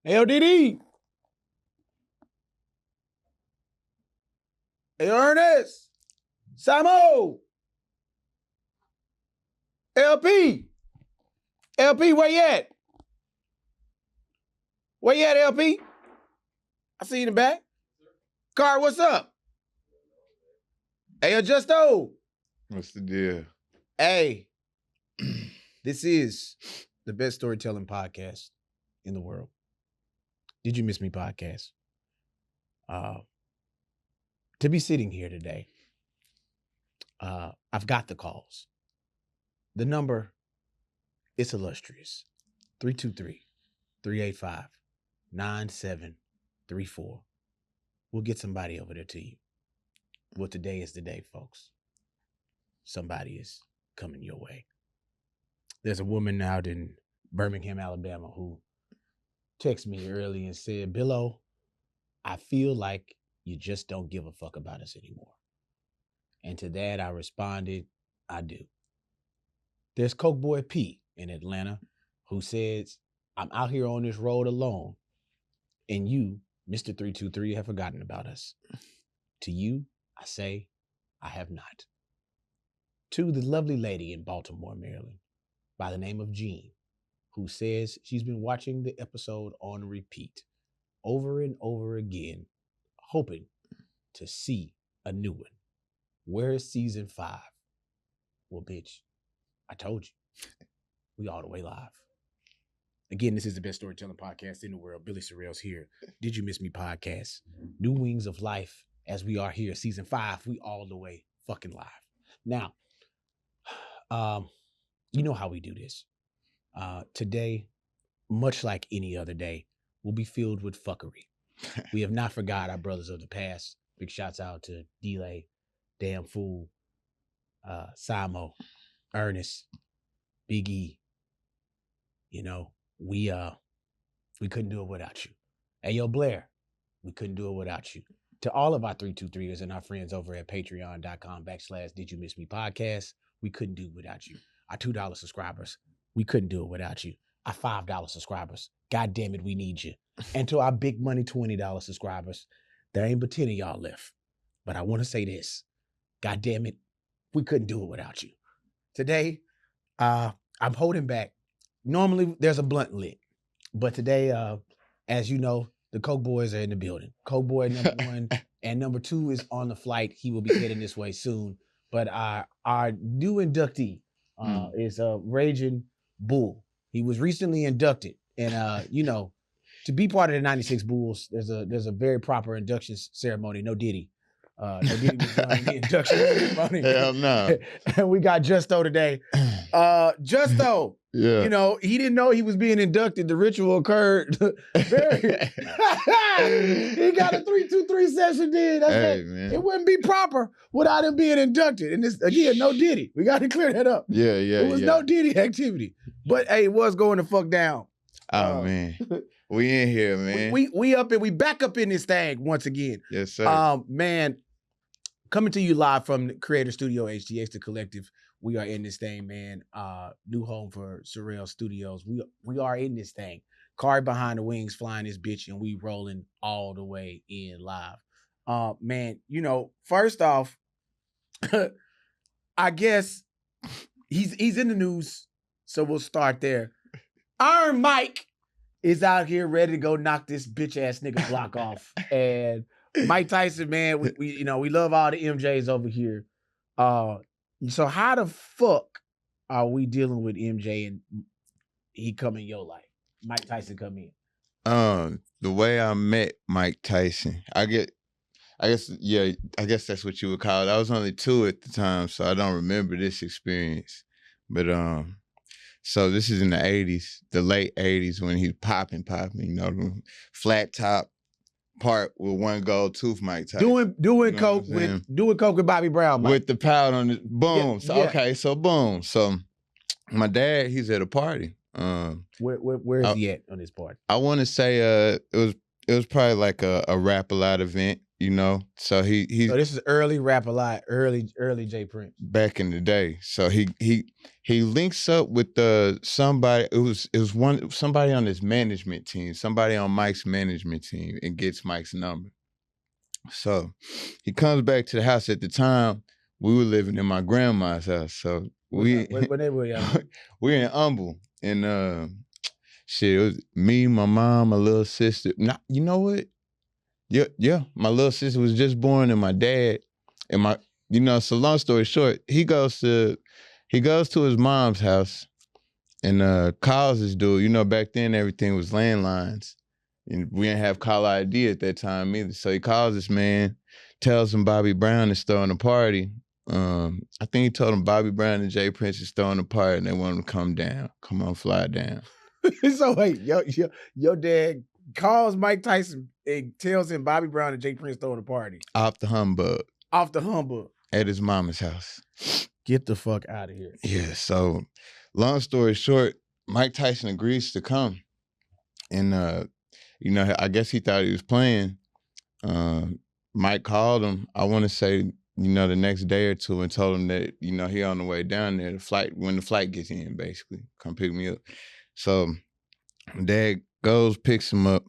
LDD. Hey, Ernest. Samo. LP. LP, where you at? Where you at, LP? I see you in the back. Car, what's up? Hey, Justo. What's the deal? Hey, this is the best storytelling podcast in the world. Did You Miss Me podcast? To be sitting here today, I've got the calls. The number is illustrious. 323-385-9734. We'll get somebody over there to you. Well, today is the day, folks. Somebody is coming your way. There's a woman out in Birmingham, Alabama, who texted me early and said, Billo, I feel like you just don't give a fuck about us anymore. And to that, I responded, I do. There's Coke Boy P in Atlanta who says, I'm out here on this road alone, and you, Mr. 323, have forgotten about us. To you, I say, I have not. To the lovely lady in Baltimore, Maryland, by the name of Jean, who says she's been watching the episode on repeat over and over again, hoping to see a new one. Where is season 5? Well, bitch, I told you. We all the way live. Again, this is the best storytelling podcast in the world. Billy Sorrell's here. Did You Miss Me podcast? New Wings of Life as we are here. Season 5, we all the way fucking live. Now, you know how we do this. Today, much like any other day, will be filled with fuckery. We have not forgot our brothers of the past. Big shouts out to Delay, Damn Fool, Samo, Ernest, Big E. You know, we couldn't do it without you. Hey, yo, Blair, we couldn't do it without you. To all of our 323ers and our friends over at patreon.com/Did You Miss Me podcast, we couldn't do it without you. Our $2 subscribers, we couldn't do it without you. Our $5 subscribers, God damn it, we need you. And to our big money $20 subscribers, there ain't but 10 of y'all left. But I want to say this, God damn it, we couldn't do it without you. Today, I'm holding back. Normally, there's a blunt lit. But today, as you know, the Coke Boys are in the building. Coke Boy number 1 and number 2 is on the flight. He will be heading this way soon. But our new inductee is Raging Bull. He was recently inducted. And, you know, to be part of the 96 Bulls, there's a very proper induction ceremony. No Diddy. No Diddy was done in the induction ceremony. Hell no. And we got Justo today. Justo. Yeah. You know, he didn't know he was being inducted. The ritual occurred. He got a 3-2-3 session did. Man. It wouldn't be proper without him being inducted. And this, again, no Diddy. We got to clear that up. Yeah. It was no Diddy activity. But, hey, it was going the fuck down. Oh, man. We in here, man. We back up in this thing once again. Yes, sir. Man, coming to you live from the Creator Studio HGX, the collective. We are in this thing, man. New home for Sorrell Studios. We are in this thing. Car behind the wings, flying this bitch, and we rolling all the way in live. Man, you know, first off, I guess he's in the news, so we'll start there. Iron Mike is out here ready to go knock this bitch ass nigga block off. And Mike Tyson, man, we love all the MJs over here. So how the fuck are we dealing with MJ and he come in your life? Mike Tyson come in. The way I met Mike Tyson, I guess that's what you would call it. I was only 2 at the time, so I don't remember this experience. But so this is in the 80s, the late 80s when he's popping, you know, the flat top part with one gold tooth, Mike Tyson. Doing coke with Bobby Brown, Mike. With the powder on it. Boom. Yeah, yeah. Okay, so boom. So my dad, he's at a party. Where is he at on this party? I want to say it was probably like a rap a lot event. you know. So he So this is early rap a lot, early J Prince. back in the day. So he links up with somebody. It was somebody on his management team, somebody on Mike's management team, and gets Mike's number. So he comes back to the house. At the time, we were living in my grandma's house. So What neighborhood y'all? we're in Humble, and shit, it was me, my mom, my little sister. Nah, you know what? Yeah. My little sister was just born, and my dad, and my, So long story short, he goes to his mom's house and calls this dude. Back then everything was landlines, and we didn't have caller ID at that time either. So he calls this man, tells him Bobby Brown is throwing a party. I think he told him Bobby Brown and Jay Prince is throwing a party, and they want him to come down. Come on, fly down. So wait, your dad calls Mike Tyson and tells him Bobby Brown and Jay Prince throwing a party Off the humbug at his mama's house. Get the fuck out of here. Yeah. So, long story short, Mike Tyson agrees to come, and I guess he thought he was playing. Mike called him, I want to say, the next day or two, and told him that he on the way down there. When the flight gets in, basically, come pick me up. So Dad goes, picks him up,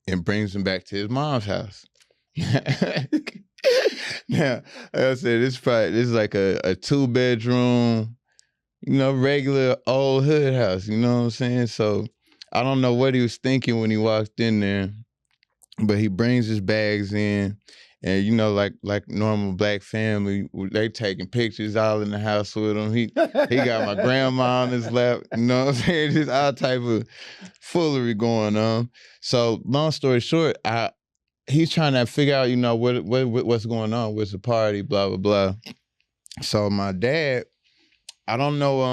and brings him back to his mom's house. Now, like I said, this is like a 2-bedroom, regular old hood house. You know what I'm saying? So I don't know what he was thinking when he walked in there, but he brings his bags in. And like normal black family, they taking pictures all in the house with him. He got my grandma on his lap. You know what I'm saying? Just all type of foolery going on. So long story short, he's trying to figure out, what's going on, what's the party, blah blah blah. So my dad, I don't know.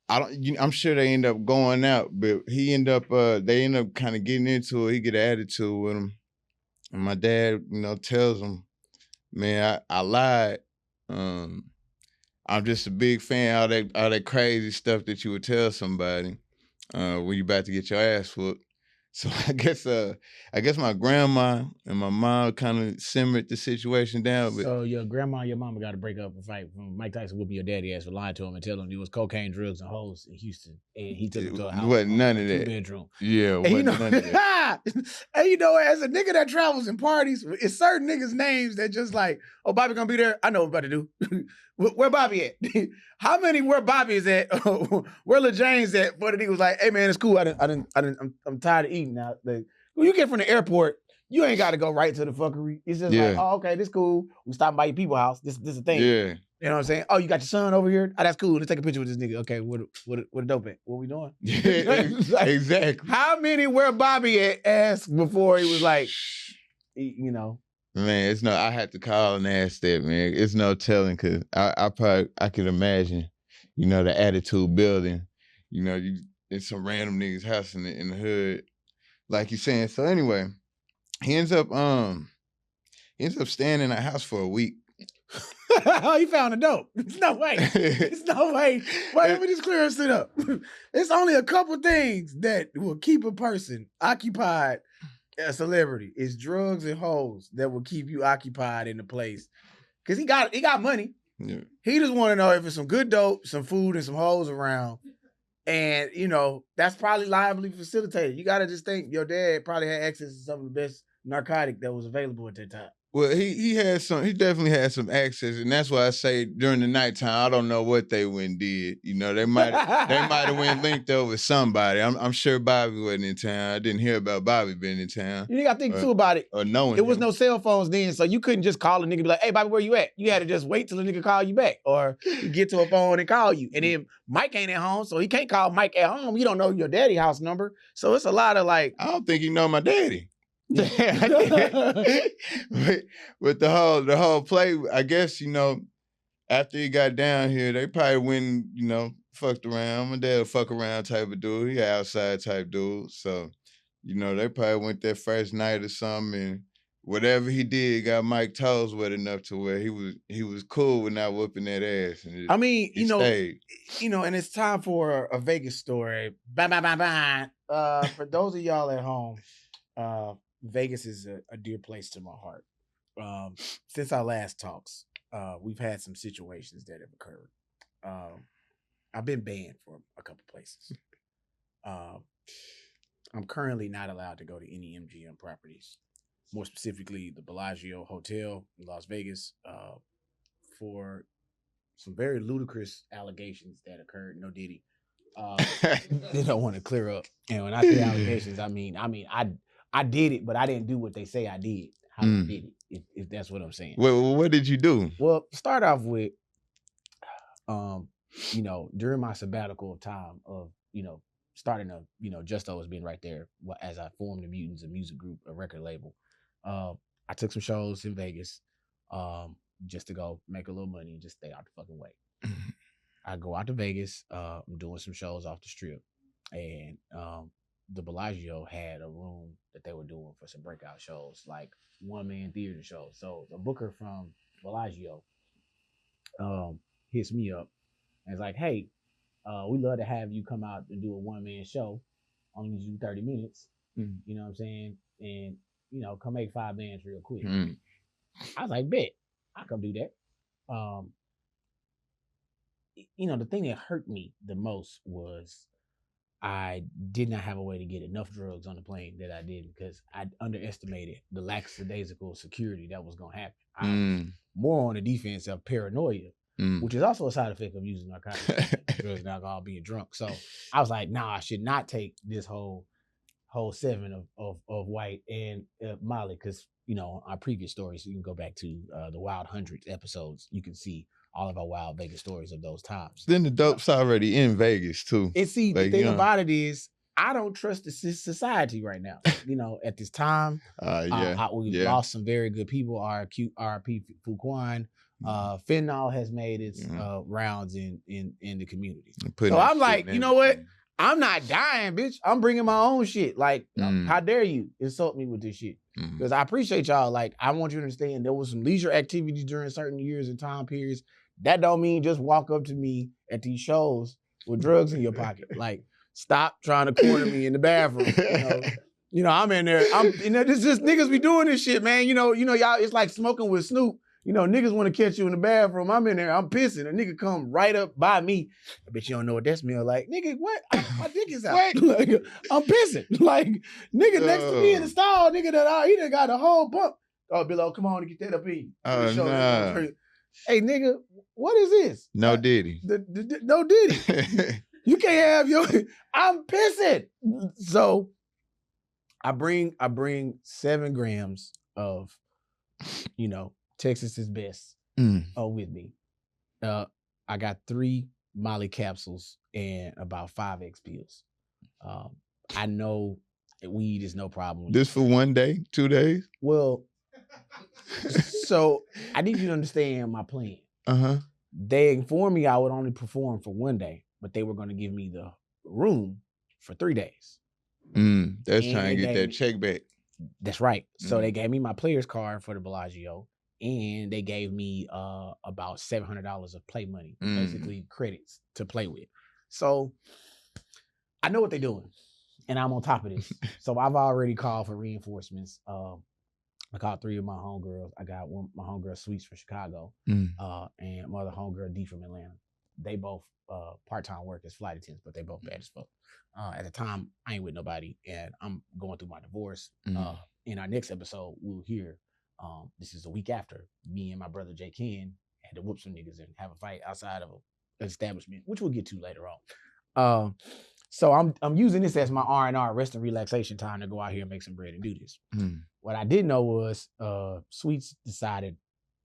I'm sure they end up going out, but they end up kind of getting into it. He get an attitude with him. And my dad, tells him, man, I lied. I'm just a big fan of all that crazy stuff that you would tell somebody when you about to get your ass whooped. So I guess my grandma and my mom kind of simmered the situation down. But so your grandma and your mama got to break up and fight. Mike Tyson whooping your daddy ass for lying to him and telling him it was cocaine, drugs, and hoes in Houston, and he took him to a house. Wasn't none of that. 2-bedroom. Yeah, wasn't none of that. And as a nigga that travels in parties, it's certain niggas' names that just like, oh, Bobby gonna be there. I know what I'm about to do. Where Bobby at? How many where Bobby is at? Where LaJane's at? But he was like, hey man, it's cool. I'm tired of eating now. Like, when you get from the airport, you ain't got to go right to the fuckery. It's just like, oh, okay, this cool. We stopping by your people's house. This is a thing. Yeah. You know what I'm saying? Oh, you got your son over here? Oh, that's cool. Let's take a picture with this nigga. Okay, what a dope at? What we doing? Yeah, like, exactly. How many where Bobby at asked before he was like, Man, I had to call and ask that, man. It's no telling, because I could imagine, the attitude building. It's some random niggas house in the hood, like you're saying. So anyway, he ends up staying in that house for a week. Oh, he found a dope. There's no way. There's no way. Wait, let me just clear this up. It's only a couple things that will keep a person occupied. A celebrity. It's drugs and hoes that will keep you occupied in the place. Cause he got money. Yeah. He just want to know if it's some good dope, some food, and some hoes around. And that's probably liably facilitated. You gotta just think your dad probably had access to some of the best narcotic that was available at that time. Well, he definitely had some access, and that's why I say during the nighttime, I don't know what they went and did. They might have went linked over somebody. I'm sure Bobby wasn't in town. I didn't hear about Bobby being in town. You gotta think too about it. Or knowing there was no cell phones then, so you couldn't just call a nigga and be like, hey Bobby, where you at? You had to just wait till the nigga call you back, or you get to a phone and call you. And then Mike ain't at home, so he can't call Mike at home. You don't know your daddy house number. So it's a lot of like, I don't think he know my daddy. But the whole play, I guess, after he got down here, they probably went, fucked around. My dad a fuck around type of dude. He outside type dude. So, they probably went that first night or something, and whatever he did got Mike toes wet enough to where he was cool with not whooping that ass. And and it's time for a Vegas story. Bye. For those of y'all at home, Vegas is a dear place to my heart. Since our last talks, we've had some situations that have occurred. Um, I've been banned from a couple places. Um, I'm currently not allowed to go to any MGM properties, more specifically the Bellagio Hotel in Las Vegas, for some very ludicrous allegations that occurred. No Diddy. They don't want to clear up. And when I say allegations, I mean I did it, but I didn't do what they say I did. How I did it, if that's what I'm saying. Well, what did you do? Well, start off with, during my sabbatical time of, starting a, Justo as being right there as I formed the Mutants, a music group, a record label. I took some shows in Vegas, just to go make a little money and just stay out the fucking way. I go out to Vegas. I'm doing some shows off the strip, and the Bellagio had a room that they were doing for some breakout shows, like one-man theater shows. So the booker from Bellagio hits me up and is like, "Hey, we'd love to have you come out and do a one-man show. Only need you 30 minutes. You know what I'm saying? And come make 5 bands real quick." I was like, "Bet, I come do that." The thing that hurt me the most was I did not have a way to get enough drugs on the plane that I did, because I underestimated the lackadaisical security that was going to happen. I was more on the defense of paranoia, which is also a side effect of using narcotics, drugs, and alcohol, being drunk. So I was like, nah, I should not take this whole 7 of white and Molly, because our previous stories, you can go back to the Wild Hundreds episodes. You can see all of our wild Vegas stories of those times. Then the dope's already in Vegas too. And see, the thing about it is, I don't trust the society right now. At this time, we've lost some very good people. RP Fuquan. Fentanyl has made its rounds in the community. So I'm like, you know what? I'm not dying, bitch. I'm bringing my own shit. Like, how dare you insult me with this shit? Because I appreciate y'all. Like, I want you to understand there was some leisure activities during certain years and time periods. That don't mean just walk up to me at these shows with drugs in your pocket. Like, stop trying to corner me in the bathroom. I'm in there. This just niggas be doing this shit, man. Y'all, it's like smoking with Snoop. Niggas want to catch you in the bathroom. I'm in there, I'm pissing. A nigga come right up by me. I bet you don't know what that smell like. Nigga, what? My dick is out. Like, I'm pissing. Like, nigga next to me in the stall, nigga he done got a whole bump. Oh, Billo, come on and get that up in. Oh, no. Hey, nigga, what is this? No Diddy. No Diddy. You can't have I'm pissing. So I bring 7 grams of, Texas's best with me. I got 3 Molly capsules and about 5 X pills. I know weed is no problem. This for 1 day, 2 days? Well, so I need you to understand my plan. They informed me I would only perform for 1 day, but they were going to give me the room for 3 days. That's trying to get that check back. That's right. So they gave me my player's card for the Bellagio, and they gave me about $700 of play money, basically credits to play with. So I know what they're doing, and I'm on top of this. So I've already called for reinforcements. I called 3 of my homegirls. I got my homegirl Sweets from Chicago, and my other homegirl D from Atlanta. They both part-time work as flight attendants, but they both bad as fuck. At the time, I ain't with nobody, and I'm going through my divorce. In our next episode, we'll hear, this is a week after, me and my brother Jay Ken had to whoop some niggas and have a fight outside of an establishment, which we'll get to later on. So I'm using this as my R&R, rest and relaxation time, to go out here and make some bread and do this. What I didn't know was Sweets decided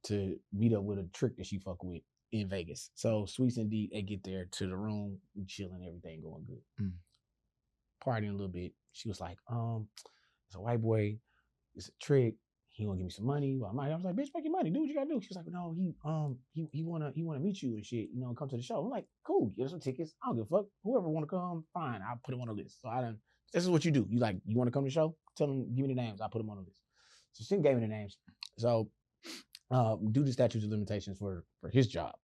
to meet up with a trick that she fuck with in Vegas. So Sweets and D, they get there to the room, we chilling, everything going good. Partying a little bit. She was like, it's a white boy, it's a trick. He gonna give me some money. Well, I was like, bitch, make your money. Do what you gotta do. She was like, no, he wanna meet you and shit. Come to the show. I'm like, cool. Get us some tickets. I don't give a fuck. Whoever wanna come, fine. I'll put him on the list. So this is what you do. You wanna come to the show? Tell them, give me the names. I'll put them on the list. So she gave me the names. So due to statutes of limitations for his job,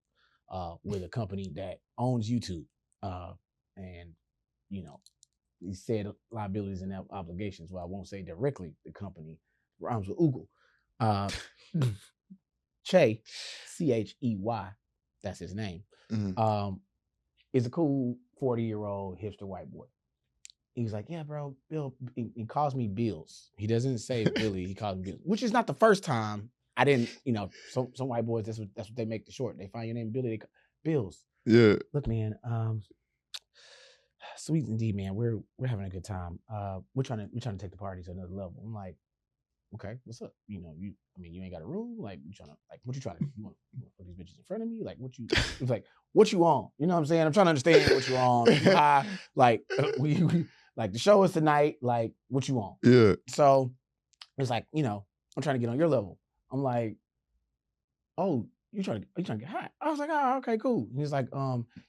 with a company that owns YouTube, and, you know, he was gonna give me some money. So I was like, bet. So I bring 7 grams of, Molly capsules and about 5 X pills. They informed me I would only perform for 1 day, but they were gonna give me the room for 3 days. And they gave me about 700 of play money, basically credits to play with. So I know what they're doing, and I'm on top of this. So I bring 3 of my homegirls. I got my he said liabilities and obligations. Well, I won't say directly the company rhymes with Oogle. Che, Chey, that's his name, is a cool 40-year-old hipster white boy. He's like, yeah, bro, Bill. He calls me Bills. He doesn't say Billy. He calls me Bills, which is not the first time. I didn't, some white boys. That's what they make the short. They find your name Billy. They Bills. Yeah. Look, man. Sweet indeed, man. We're having a good time. We're trying to take the party to another level. I'm like, okay, what's up? You ain't got a room. Like, what you trying to do? You want to put these bitches in front of me? Like, what you? It's like, what you on? You know what I'm saying? I'm trying to understand what you on. You high? Like, we like the show is tonight. Like, what you on? Yeah. So it's like, I'm trying to get on your level. I'm like, oh, you trying to get high? I was like, oh, okay, cool. And he's like,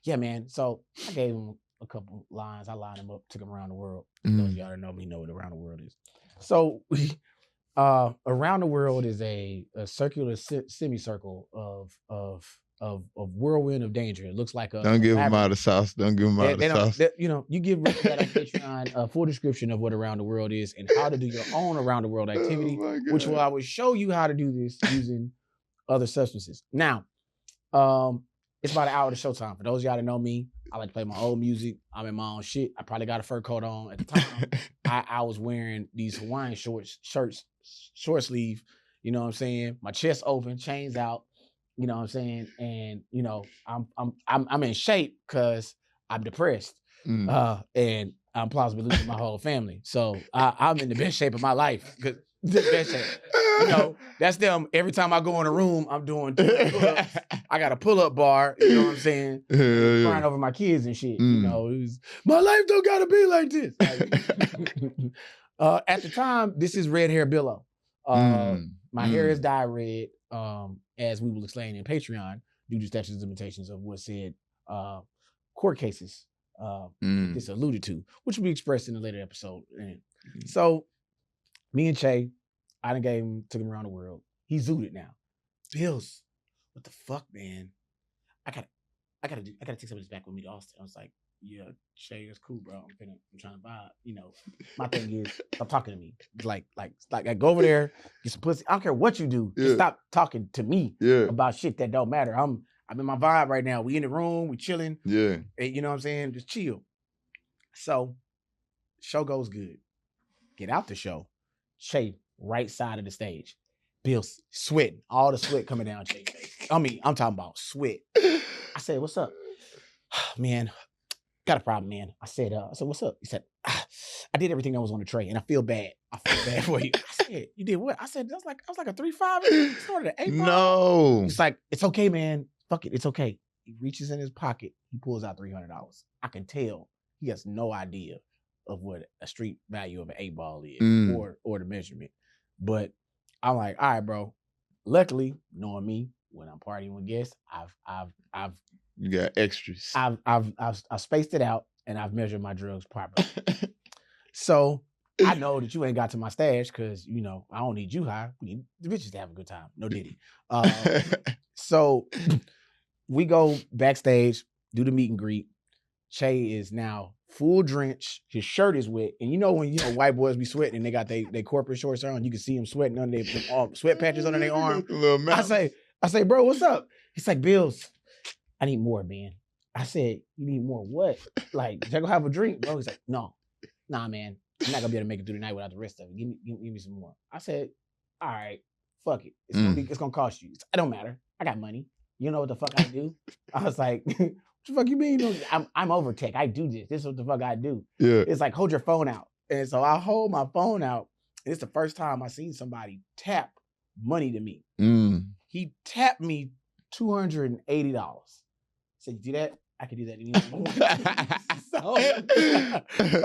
yeah, man. So I gave him a couple lines. I lined him up, took him around the world. Those of y'all that know me know what around the world is. So around the world is a circular semicircle of whirlwind of danger. It looks like a don't give them out of sauce. Don't give them out of sauce. You give Rick that on Patreon a full description of what around the world is and how to do your own around the world activity, which I will show you how to do this using other substances. Now, it's about an hour to showtime. For those of y'all that know me, I like to play my old music. I'm in my own shit. I probably got a fur coat on. At the time, I was wearing these Hawaiian shirts, short sleeve, you know what I'm saying? My chest open, chains out, you know what I'm saying? And, I'm in shape because I'm depressed. And I'm possibly losing my whole family. So I'm in the best shape of my life. The best shape. That's them. Every time I go in a room, I'm doing pull-ups. I got a pull-up bar, you know what I'm saying? Crying over my kids and shit. My life don't gotta be like this. At the time, this is red hair Billo. My hair is dyed red, as we will explain in Patreon, due to statute of limitations of what said court cases this alluded to, which will be expressed in a later episode. So me and Che, I done took him around the world. He zooted it now. Bills, what the fuck, man? I gotta take some of this back with me to Austin. I was like, yeah, Che, it's cool, bro. I'm trying to vibe. My thing is, stop talking to me. Like I go over there, get some pussy. I don't care what you do. Just stop talking to me about shit that don't matter. I'm in my vibe right now. We in the room, we chilling. Yeah. And, you know what I'm saying? Just chill. So, show goes good. Get out the show. Che, right side of the stage. Bill's sweating. All the sweat coming down Che's face. I'm talking about sweat. I said, what's up? Man, got a problem, man. I said, what's up? He said, I did everything that was on the tray, and I feel bad. I feel bad for you. I said, you did what? I said, I was like a 3-5. Started at 8. No. He's like, it's okay, man. Fuck it, it's okay. He reaches in his pocket. He pulls out $300. I can tell he has no idea of what a street value of an 8-ball is or the measurement. But I'm like, all right, bro. Luckily, knowing me, when I'm partying with guests, I've you got extras. I've spaced it out and I've measured my drugs properly. So I know that you ain't got to my stash because I don't need you high. We need the bitches to have a good time. No Diddy. So we go backstage, do the meet and greet. Che is now full drench. His shirt is wet. And when white boys be sweating and they got they corporate shorts on, you can see them sweating under their sweat patches under their arm. I say, bro, what's up? He's like, Bills, I need more, man. I said, you need more what? Like, should I go have a drink, bro? He's like, no. Nah, man. I'm not gonna be able to make it through the night without the rest of it. Give me some more. I said, all right, fuck it. It's gonna cost you. It don't matter. I got money. You know what the fuck I do? I was like, what the fuck you mean? I'm over tech. I do this. This is what the fuck I do. Yeah. It's like, hold your phone out. And so I hold my phone out. And it's the first time I seen somebody tap money to me. He tapped me $280. I said, you do that? I can do that anymore. So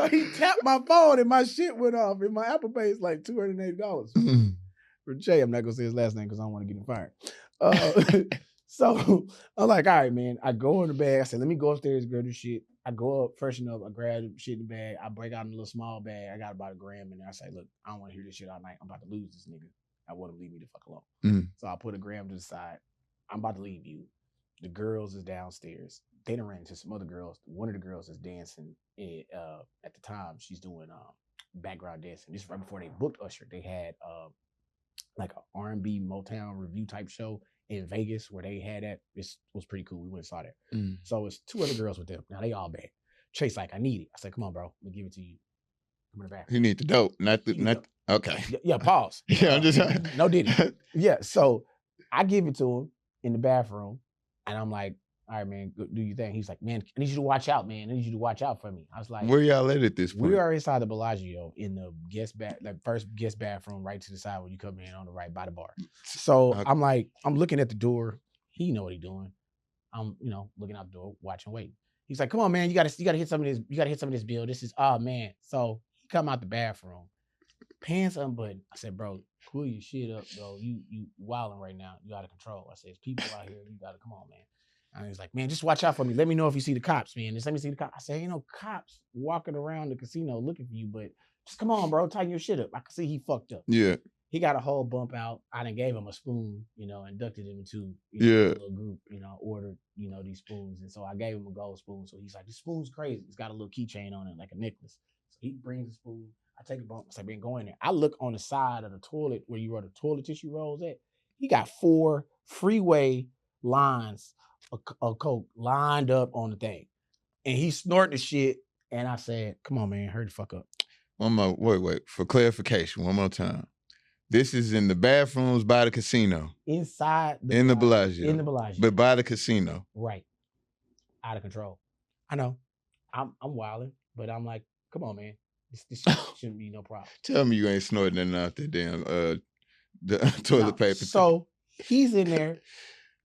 he tapped my phone and my shit went off. And my Apple Pay is like $280. For Jay, I'm not going to say his last name because I don't want to get him fired. So I'm like, all right, man. I go in the bag. I said, let me go upstairs, grab this shit. I go up, freshen up. I grab the shit in the bag. I break out in a little small bag. I got about $1 gram in there. I say, look, I don't want to hear this shit all night. I'm about to lose this nigga. I want him to leave me the fuck alone. So I put $1 gram to the side. I'm about to leave you. The girls is downstairs. They done ran into some other girls. One of the girls is dancing. At the time, she's doing background dancing. This is right before they booked Usher. They had like an R&B Motown review type show in Vegas where they had that. This was pretty cool. We went and saw that. So it's two other girls with them. Now they all bad. Chase like, I need it. I said, come on, bro. Let me give it to you. Come in the back. You need the dope, not okay. Yeah, pause. Yeah, I'm just no diddy. Yeah, so I give it to him in the bathroom, and I'm like, all right, man, do your thing. He's like, man, I need you to watch out, man. I need you to watch out for me. I was like, where y'all at this point? We are inside the Bellagio in the first guest bathroom, right to the side when you come in on the right by the bar. So I'm like, I'm looking at the door. He know what he doing. I'm, looking out the door, watching, waiting. He's like, come on, man, you gotta hit some of this. You gotta hit some of this bill. This is, oh man. So he come out the bathroom, pants unbuttoned. I said, bro, cool your shit up, bro. You wilding right now. You out of control. I said, there's people out here. You gotta come on, man. And he's like, man, just watch out for me. Let me know if you see the cops, man. Just let me see the cops. I said, ain't no cops walking around the casino looking for you, but just come on, bro. Tighten your shit up. I can see he fucked up. Yeah. He got a whole bump out. I done gave him a spoon, inducted him into a little group, ordered, these spoons. And so I gave him a gold spoon. So he's like, this spoon's crazy. It's got a little keychain on it, like a necklace. So he brings the spoon. I take a bump. I say, man, go in there. I look on the side of the toilet where you were the toilet tissue rolls at. He got 4 freeway lines of coke lined up on the thing. And he snorted the shit. And I said, come on, man, hurry the fuck up. One more, wait. For clarification, one more time. This is in the bathrooms by the casino. Inside the Bellagio. In the Bellagio. But by the casino. Right. Out of control. I know. I'm wilding, but I'm like, come on, man. This shouldn't be no problem. Tell me you ain't snorting nothing out that damn the toilet paper. So he's in there,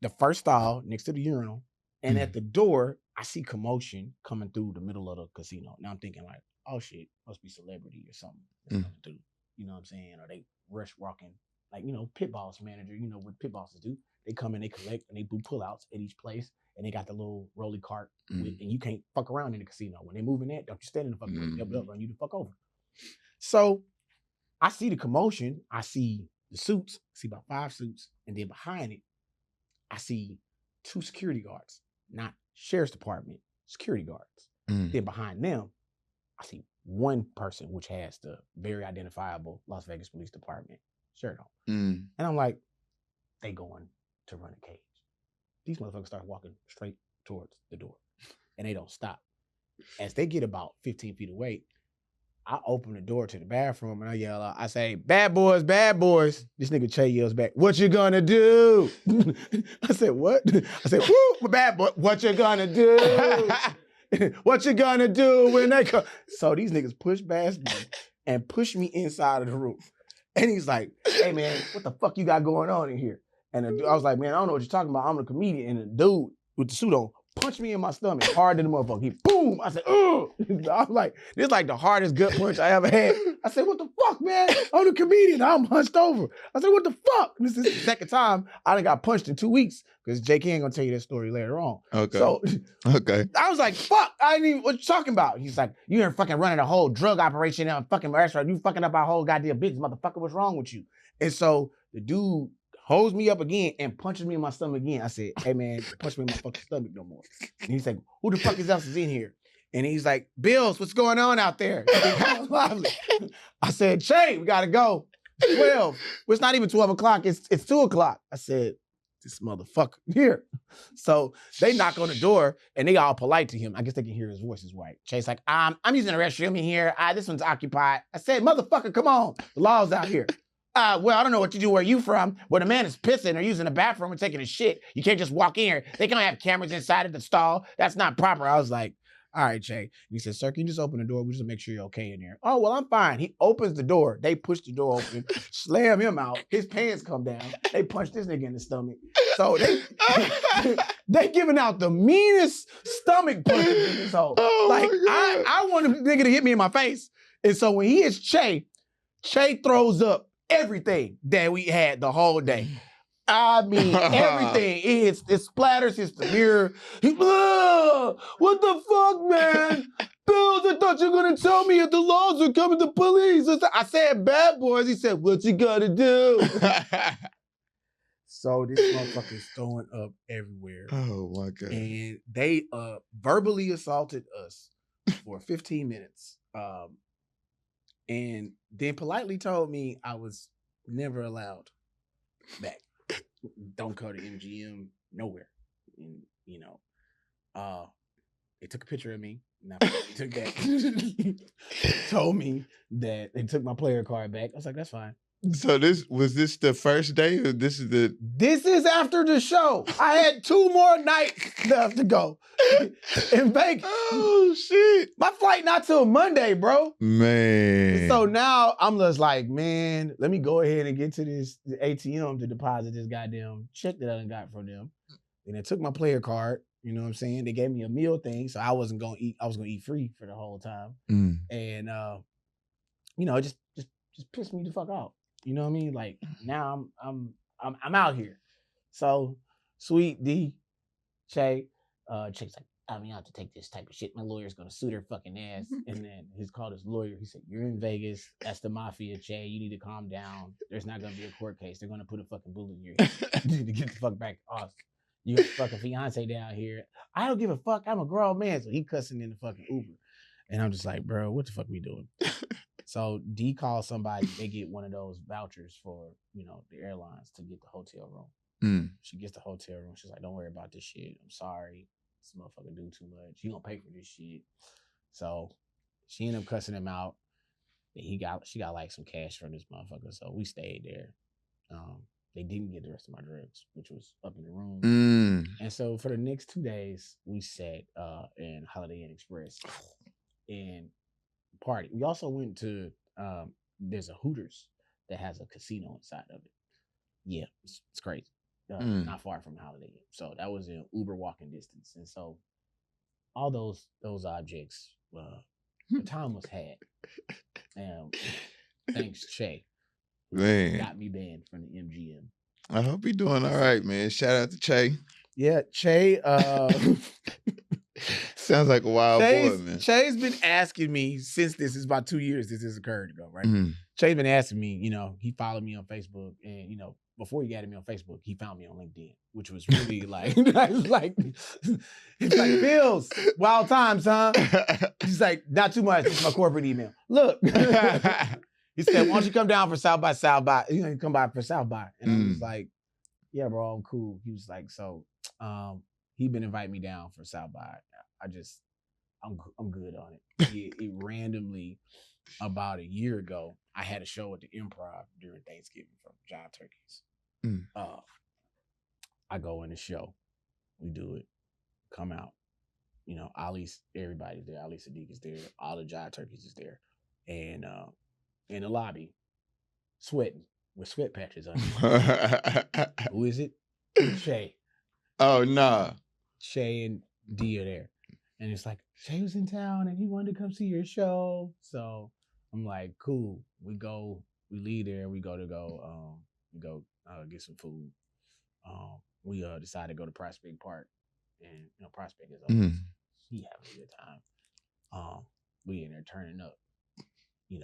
the first stall next to the urinal, and at the door, I see commotion coming through the middle of the casino. Now I'm thinking like, oh shit, must be celebrity or something that's coming through. You know what I'm saying? Or they rush walking, like, pit boss manager, what pit bosses do. They come in, they collect, and they do pullouts at each place, and they got the little rolly cart, and you can't fuck around in the casino. When they move in there, don't you stand in the fucking place. They'll run you the fuck over. So I see the commotion. I see the suits. I see about 5 suits. And then behind it, I see 2 security guards, not sheriff's department, security guards. Then behind them, I see one person, which has the very identifiable Las Vegas Police Department shirt on. And I'm like, they going to run a cage. These motherfuckers start walking straight towards the door. And they don't stop. As they get about 15 feet away, I open the door to the bathroom and I yell out, I say, bad boys, bad boys. This nigga Che yells back, what you gonna do? I said, what? I said, whoo, bad boy, what you gonna do? What you gonna do when they come? So these niggas push past me and push me inside of the room. And he's like, hey man, what the fuck you got going on in here? And I was like, man, I don't know what you're talking about. I'm a comedian. And the dude with the suit on punched me in my stomach hard than the motherfucker. He boom. I said, ugh. I was like, this is like the hardest gut punch I ever had. I said, what the fuck, man? I'm a comedian. I'm hunched over. I said, what the fuck? This is the second time I done got punched in 2 weeks because JK ain't gonna tell you that story later on. Okay. So okay. I was like, fuck, I didn't even, what you talking about? He's like, you ain't fucking running a whole drug operation in a fucking restaurant. You fucking up our whole goddamn business, motherfucker. What's wrong with you? And so the dude holds me up again and punches me in my stomach again. I said, hey man, punch me in my fucking stomach no more. And he's like, who the fuck else is in here? And he's like, Bills, what's going on out there? I said, Che, we gotta go. 12. Well, it's not even 12 o'clock, it's 2 o'clock. I said, this motherfucker here. So they knock on the door and they all polite to him. I guess they can hear his voice is white. Che's like, I'm using the restroom in here. This one's occupied. I said, motherfucker, come on. The law's out here. Well, I don't know what you do where you from. Where the man is pissing or using the bathroom and taking a shit. You can't just walk in here. They can't have cameras inside of the stall. That's not proper. I was like, all right, Che. And he said, sir, can you just open the door? We just make sure you're okay in there. Oh, well, I'm fine. He opens the door. They push the door open, slam him out. His pants come down. They punch this nigga in the stomach. So they giving out the meanest stomach punches in this hole. Oh like, I want a nigga to hit me in my face. And so when he hits Che throws up everything that we had the whole day. I mean, everything. It splatters, hits the mirror. What the fuck, man? Bills, I thought you were going to tell me if the laws are coming, the police. I said, bad boys. He said, what you gotta do? So this motherfucker is throwing up everywhere. Oh my God. and they verbally assaulted us for 15 minutes. And then politely told me I was never allowed back. Don't go to MGM nowhere. And they took a picture of me. And I took that. Told me that they took my player card back. I was like, that's fine. So this the first day, or this is after the show. I had 2 more nights left to go in Vegas. Oh shit! My flight not till Monday, bro. Man. So now I'm just like, man, let me go ahead and get to this ATM to deposit this goddamn check that I done got from them. And they took my player card. You know what I'm saying? They gave me a meal thing, so I wasn't gonna eat. I was gonna eat free for the whole time. And it just pissed me the fuck out. You know what I mean? Like now I'm out here. So sweet D, Che, Che's like, I mean, I have to take this type of shit. My lawyer's gonna sue their fucking ass. And then he's called his lawyer. He said, you're in Vegas. That's the mafia, Che. You need to calm down. There's not gonna be a court case. They're gonna put a fucking bullet in your head. You need to get the fuck back to us. You got a fucking fiance down here. I don't give a fuck. I'm a grown man. So he cussing in the fucking Uber. And I'm just like, bro, what the fuck we doing? So D calls somebody. They get one of those vouchers for, the airlines to get the hotel room. She gets the hotel room. She's like, don't worry about this shit. I'm sorry. This motherfucker do too much. You gonna pay for this shit. So she ended up cussing him out. And she got like some cash from this motherfucker. So we stayed there. They didn't get the rest of my drugs, which was up in the room. And so for the next 2 days, we sat in Holiday Inn Express and party. We also went to there's a Hooters that has a casino inside of it. Yeah, it's crazy. Not far from Holiday Inn. So that was in Uber walking distance. And so all those objects, the time was had. And thanks, Che. Man. Got me banned from the MGM. I hope you're doing all right, man. Shout out to Che. Yeah, Che. Sounds like a wild boy, man. Che's been asking me since this is about 2 years this has occurred ago, right? Che's been asking me, he followed me on Facebook, and before he added me on Facebook, he found me on LinkedIn, which was really like, it's like, Bills, wild times, huh? He's like, not too much. It's my corporate email. Look. He said, why don't you come down for South by? Come by for South by. And I was like, yeah, bro, I'm cool. He was like, so he been inviting me down for South by. I'm good on it. He randomly, about a year ago, I had a show at the Improv during Thanksgiving for John Turkeys. I go in the show. We do it. Come out. Everybody's there. Ali Sadiq is there. All the John Turkeys is there. And in the lobby, sweating with sweat patches on. Who is it? Che. Oh, nah. Che and D are there. And it's like, Che was in town and he wanted to come see your show. So I'm like, cool. We leave there. We go get some food. We decided to go to Prospect Park. And Prospect is always, he having a good time. We in there turning up.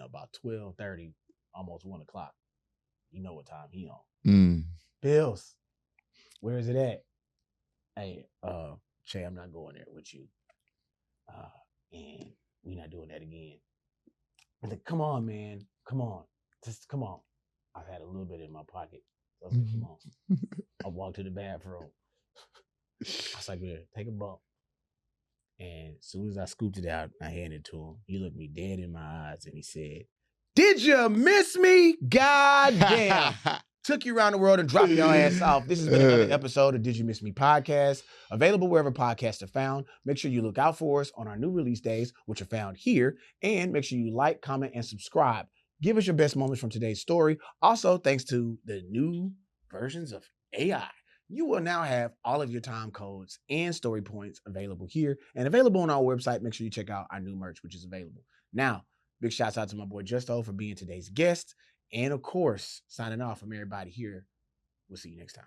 About 12:30, almost 1 o'clock. You know what time he on. Bills, where is it at? Hey, Che, I'm not going there with you. And we're not doing that again. I was like, come on, man. Come on. Just come on. I've had a little bit in my pocket. So I was like, come on. I walked to the bathroom. I was like, yeah, take a bump. And as soon as I scooped it out, I handed it to him. He looked me dead in my eyes and he said, did you miss me? God damn. Took you around the world and dropped your ass off. This has been another episode of Did You Miss Me Podcast, available wherever podcasts are found. Make sure you look out for us on our new release days, which are found here. And make sure you like, comment, and subscribe. Give us your best moments from today's story. Also, thanks to the new versions of AI, you will now have all of your time codes and story points available here and available on our website. Make sure you check out our new merch, which is available. Now, big shouts out to my boy Justo for being today's guest. And of course, signing off from everybody here. We'll see you next time.